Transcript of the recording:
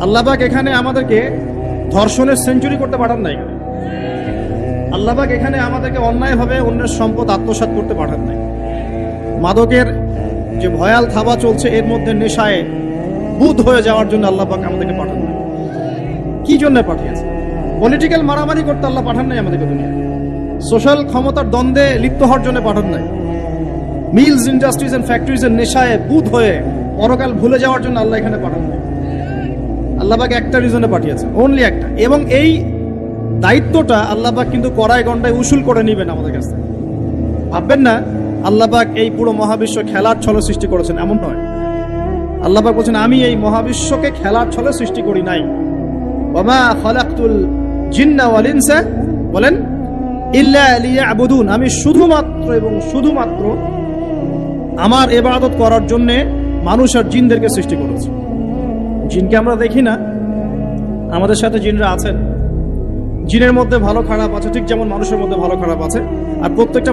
আল্লাহ পাক এখানে আমাদেরকে ধর্ষণের সেঞ্চুরি করতে পাঠান নাই। আল্লাহ পাক এখানে আমাদেরকে অন্যায়ভাবে অন্যের সম্পদ আত্মসাৎ করতে পাঠান নাই। মাদকের যে ভয়াল থাবা চলছে এর মধ্যে নেশায় বুধ হয়ে যাওয়ার জন্য আল্লাহ পাক আমাদেরকে পাঠান নাই। কি জন্য পাঠিয়েছে? পলিটিক্যাল মারামারি করতে আল্লাহ পাঠান নাই আমাদেরকে দুনিয়ায়। সোশ্যাল ক্ষমতার দ্বন্দ্বে লিপ্ত হওয়ার জন্য পাঠান নাই। মিলস, ইন্ডাস্ট্রিজ এন্ড ফ্যাক্টরিজের নেশায় বুধ হয়ে পরকাল ভুলে যাওয়ার জন্য আল্লাহ এখানে পাঠান নাই। আল্লাহ পাক একটা রিজনে পাঠিয়েছে, অনলি একটা। এবং এই দায়িত্বটা আল্লাহ পাক কিন্তু কড়াই গন্ডায় উসুল করে নেবেন আমাদের কাছে। ভাববেন না আল্লাহ পাক এই পুরো মহাবিশ্ব খেলার ছলে সৃষ্টি করেছেন, এমন নয়। আল্লাহ পাক বলছেন, আমি এই মহাবিশ্বকে খেলার ছলে সৃষ্টি করি নাই। ওয়ামা খালাকতুল জিন্না ওয়াল ইনসা, বলেন, ইল্লা লিয়াবুদুন, আমি শুধুমাত্র এবং শুধুমাত্র আমার ইবাদত করার জন্য মানুষ আর জিনদেরকে সৃষ্টি করেছি। জিনকে আমরা দেখি না, আমাদের সাথে জিনরা আছেন। জিনের মধ্যে ভালো খারাপ আছে, ঠিক যেমন মানুষের মধ্যে ভালো খারাপ আছে। আর প্রত্যেকটা